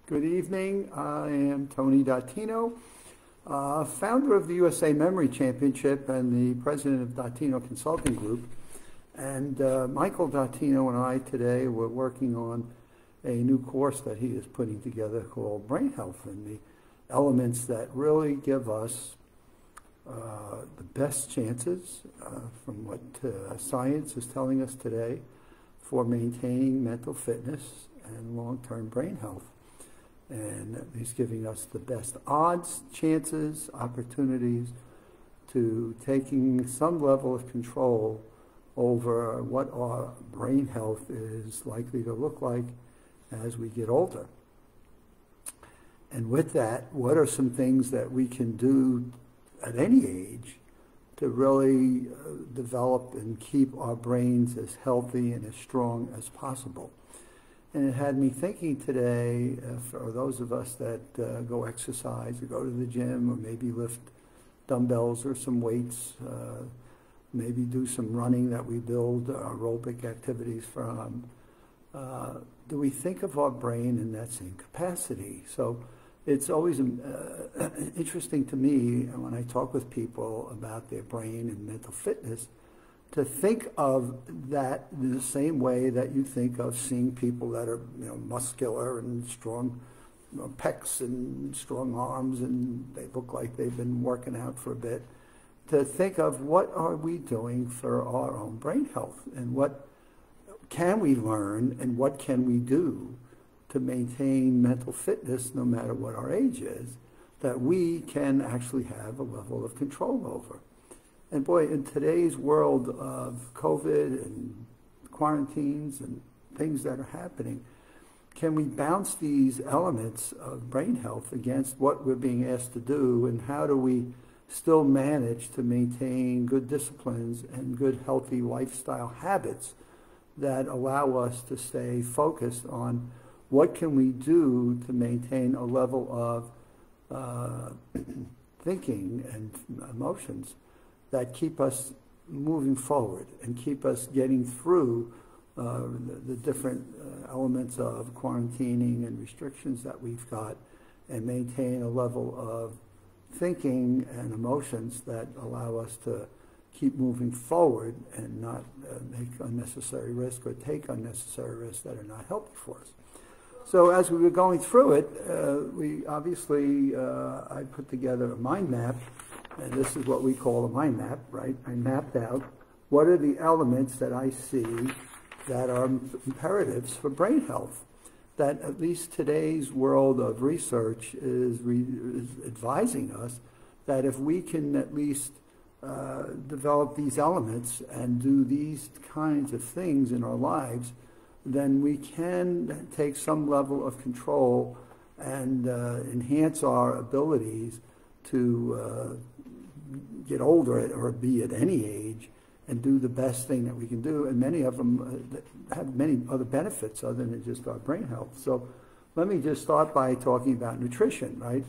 Good evening. I am Tony Dottino, founder of the USA Memory Championship and the president of Dottino Consulting Group. And Michael Dottino and I today were working on a new course that he is putting together called Brain Health, and the elements that really give us the best chances from what science is telling us today for maintaining mental fitness and long-term brain health. And he's giving us the best odds, chances, opportunities to taking some level of control over what our brain health is likely to look like as we get older. And with that, what are some things that we can do at any age to really develop and keep our brains as healthy and as strong as possible? And it had me thinking today, for those of us that go exercise or go to the gym or maybe lift dumbbells or some weights, maybe do some running that we build aerobic activities from, do we think of our brain in that same capacity? So it's always interesting to me when I talk with people about their brain and mental fitness to think of that in the same way that you think of seeing people that are, muscular and strong, pecs and strong arms, and they look like they've been working out for a bit. To think of what are we doing for our own brain health, and what can we learn, and what can we do to maintain mental fitness no matter what our age is, that we can actually have a level of control over. And boy, in today's world of COVID and quarantines and things that are happening, can we bounce these elements of brain health against what we're being asked to do, and how do we still manage to maintain good disciplines and good healthy lifestyle habits that allow us to stay focused on what can we do to maintain a level of thinking and emotions that keep us moving forward and keep us getting through the different elements of quarantining and restrictions that we've got, and maintain a level of thinking and emotions that allow us to keep moving forward and not make unnecessary risk or take unnecessary risks that are not healthy for us. So as we were going through it, we obviously, I put together a mind map. And this is what we call a mind map, right? I mapped out what are the elements that I see that are imperatives for brain health, that at least today's world of research is advising us that if we can at least develop these elements and do these kinds of things in our lives, then we can take some level of control and enhance our abilities to get older or be at any age and do the best thing that we can do. And many of them have many other benefits other than just our brain health. So let me just start by talking about nutrition, right?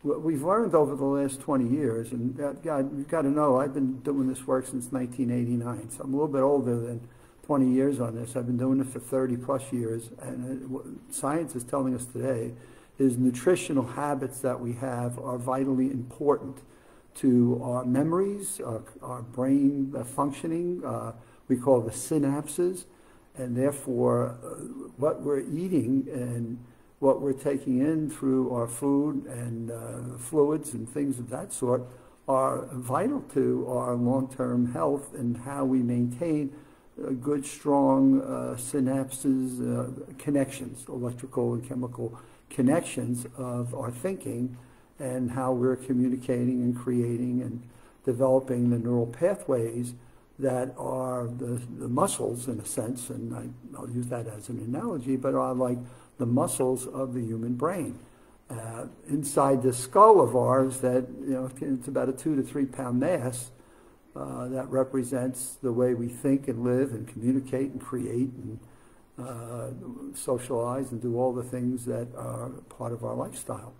What we've learned over the last 20 years, and you've got to know, I've been doing this work since 1989, so I'm a little bit older than 20 years on this. I've been doing it for 30 plus years, and what science is telling us today is nutritional habits that we have are vitally important to our memories, our brain functioning. We call the synapses, and therefore what we're eating and what we're taking in through our food and fluids and things of that sort are vital to our long-term health and how we maintain good, strong synapses, connections, electrical and chemical connections of our thinking, and how we're communicating and creating and developing the neural pathways that are the muscles, in a sense, and I'll use that as an analogy, but are like the muscles of the human brain. Inside the skull of ours, that it's about a 2 to 3 pound mass that represents the way we think and live and communicate and create and socialize and do all the things that are part of our lifestyle.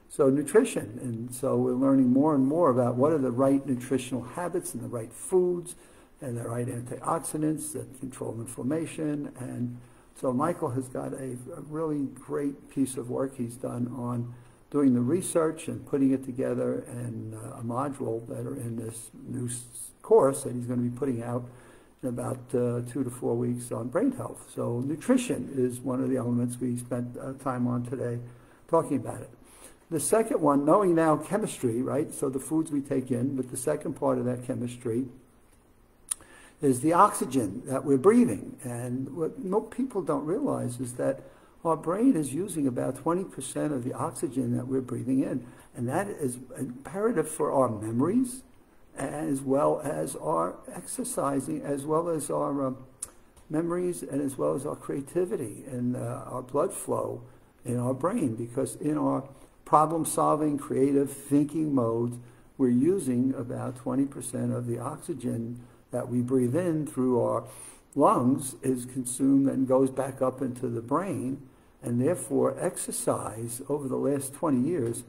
So nutrition, and so we're learning more and more about what are the right nutritional habits and the right foods and the right antioxidants that control inflammation. And So Michael has got a really great piece of work he's done on doing the research and putting it together in a module that are in this new course that he's going to be putting out in about 2 to 4 weeks on brain health. So nutrition is one of the elements we spent time on today talking about it. The second one, knowing now chemistry, right? So the foods we take in, but the second part of that chemistry is the oxygen that we're breathing. And what most people don't realize is that our brain is using about 20% of the oxygen that we're breathing in. And that is imperative for our memories, as well as our exercising, as well as our memories, and as well as our creativity and our blood flow in our brain. Because in our problem-solving, creative thinking mode, we're using about 20% of the oxygen that we breathe in through our lungs is consumed and goes back up into the brain. And therefore, exercise over the last 20 years,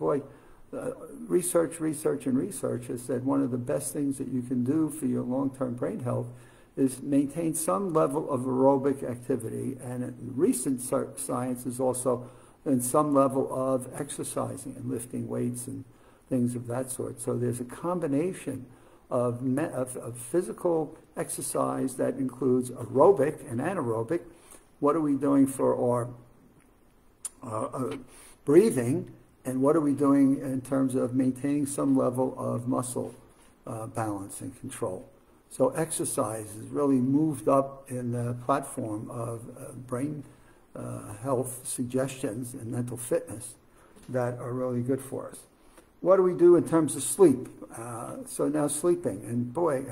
research has said one of the best things that you can do for your long-term brain health is maintain some level of aerobic activity. And recent science is also in some level of exercising and lifting weights and things of that sort. So there's a combination of physical exercise that includes aerobic and anaerobic. What are we doing for our breathing, and what are we doing in terms of maintaining some level of muscle balance and control? So exercise has really moved up in the platform of brain health suggestions and mental fitness that are really good for us. What do we do in terms of sleep? So now sleeping, and boy,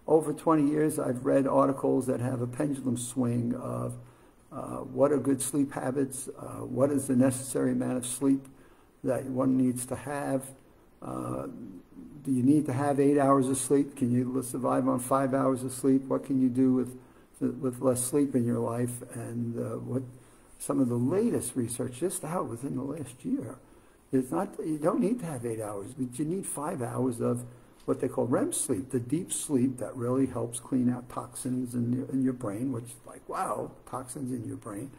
over 20 years I've read articles that have a pendulum swing of what are good sleep habits, what is the necessary amount of sleep that one needs to have. Do you need to have 8 hours of sleep? Can you survive on 5 hours of sleep? What can you do with less sleep in your life? And what some of the latest research just out within the last year. It's not, you don't need to have 8 hours, but you need 5 hours of what they call REM sleep, the deep sleep that really helps clean out toxins in your brain, which is like, wow, toxins in your brain,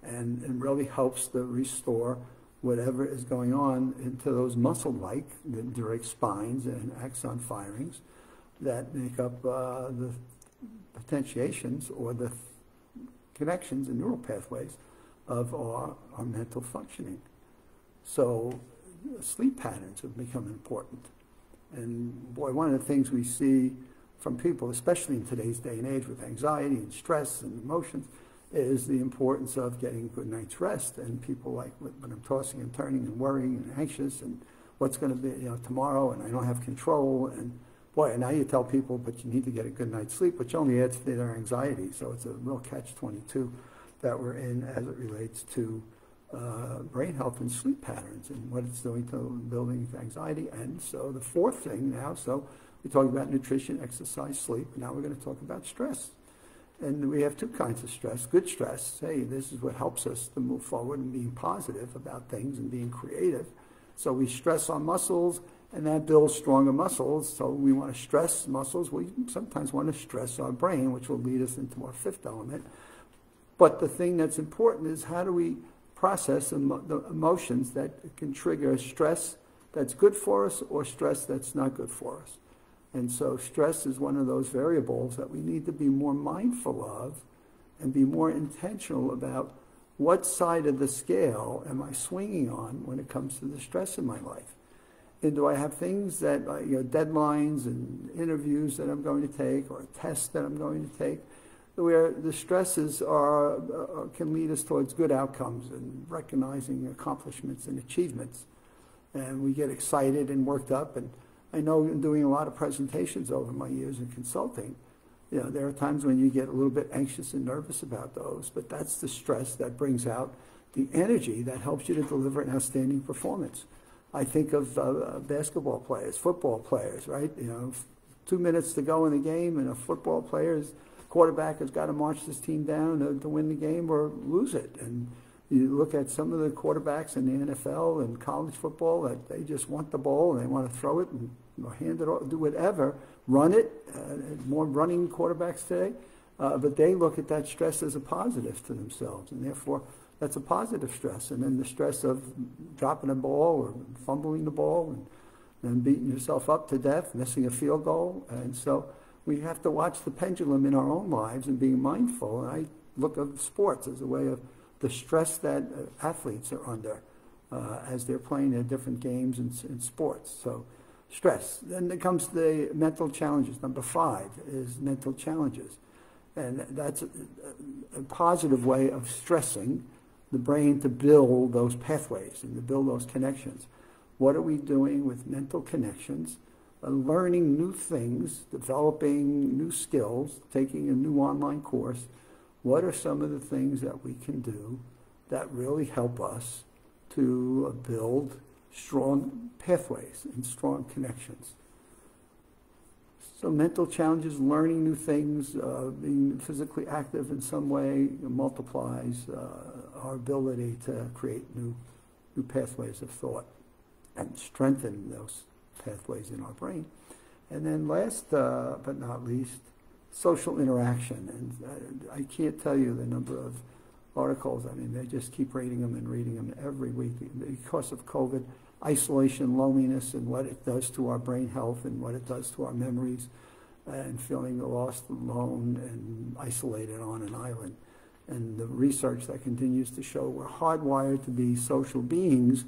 and really helps to restore whatever is going on into those muscle-like, the direct spines and axon firings that make up the potentiations or the connections and neural pathways of our mental functioning. So sleep patterns have become important. And boy, one of the things we see from people, especially in today's day and age with anxiety and stress and emotions, is the importance of getting a good night's rest. And people like, when I'm tossing and turning and worrying and anxious and what's going to be tomorrow, and I don't have control. And boy, now you tell people, but you need to get a good night's sleep, which only adds to their anxiety. So it's a real catch-22 that we're in as it relates to brain health and sleep patterns and what it's doing to building anxiety. And so the fourth thing now, so we talked about nutrition, exercise, sleep. Now we're going to talk about stress. And we have two kinds of stress. Good stress, hey, this is what helps us to move forward and being positive about things and being creative. So we stress our muscles, and that builds stronger muscles. So we want to stress muscles. We sometimes want to stress our brain, which will lead us into our fifth element. But the thing that's important is how do we process the emotions that can trigger stress that's good for us or stress that's not good for us. And so stress is one of those variables that we need to be more mindful of and be more intentional about what side of the scale am I swinging on when it comes to the stress in my life. And do I have things that, deadlines and interviews that I'm going to take or tests that I'm going to take, where the stresses can lead us towards good outcomes and recognizing accomplishments and achievements. And we get excited and worked up. And I know in doing a lot of presentations over my years in consulting, there are times when you get a little bit anxious and nervous about those, but that's the stress that brings out the energy that helps you to deliver an outstanding performance. I think of basketball players, football players, right? 2 minutes to go in the game, and a football player's quarterback has got to march this team down to win the game or lose it. And you look at some of the quarterbacks in the NFL and college football that they just want the ball and they want to throw it and hand it off, do whatever, run it. More running quarterbacks today. but they look at that stress as a positive to themselves, and therefore that's a positive stress. And then the stress of dropping a ball or fumbling the ball and beating yourself up to death, missing a field goal. And so we have to watch the pendulum in our own lives and being mindful. And I look at sports as a way of the stress that athletes are under as they're playing their different games in sports. So stress. Then there comes the mental challenges. Number 5 is mental challenges. And that's a positive way of stressing the brain to build those pathways and to build those connections. What are we doing with mental connections? Learning new things, developing new skills, taking a new online course. What are some of the things that we can do that really help us to build strong pathways and strong connections? So mental challenges, learning new things, being physically active in some way multiplies our ability to create new pathways of thought and strengthen those pathways in our brain. And then last but not least, social interaction. And I can't tell you the number of articles. I mean, they just keep reading them every week. Because of COVID, isolation, loneliness, and what it does to our brain health and what it does to our memories, and feeling lost, alone, and isolated on an island. And the research that continues to show we're hardwired to be social beings,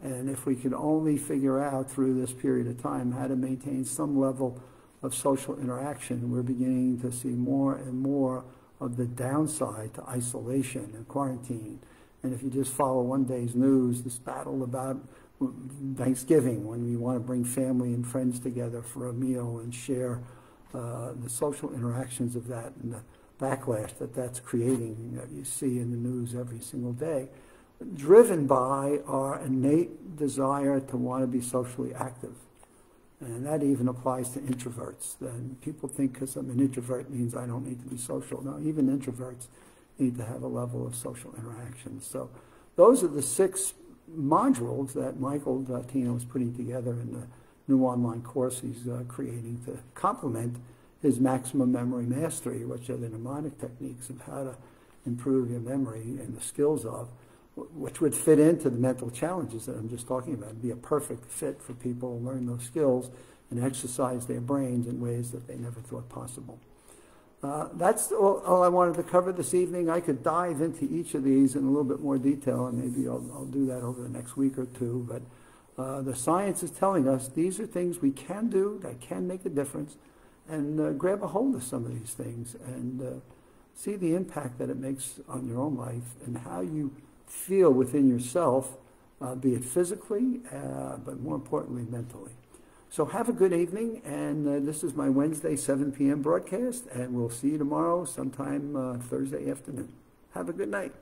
and if we could only figure out through this period of time how to maintain some level of social interaction, we're beginning to see more and more of the downside to isolation and quarantine. And if you just follow one day's news, this battle about Thanksgiving, when we want to bring family and friends together for a meal and share the social interactions of that and the backlash that's creating that you see in the news every single day, driven by our innate desire to want to be socially active. And that even applies to introverts. And people think because I'm an introvert means I don't need to be social. No, even introverts need to have a level of social interaction. So those are the 6 modules that Michael Dottino is putting together in the new online course he's creating to complement his maximum memory mastery, which are the mnemonic techniques of how to improve your memory and the skills of, which would fit into the mental challenges that I'm just talking about. It'd be a perfect fit for people to learn those skills and exercise their brains in ways that they never thought possible. That's all I wanted to cover this evening. I could dive into each of these in a little bit more detail, and maybe I'll do that over the next week or two. But the science is telling us these are things we can do that can make a difference, and grab a hold of some of these things and see the impact that it makes on your own life and how you feel within yourself, be it physically, but more importantly, mentally. So have a good evening, and this is my Wednesday 7 p.m. broadcast, and we'll see you tomorrow sometime Thursday afternoon. Have a good night.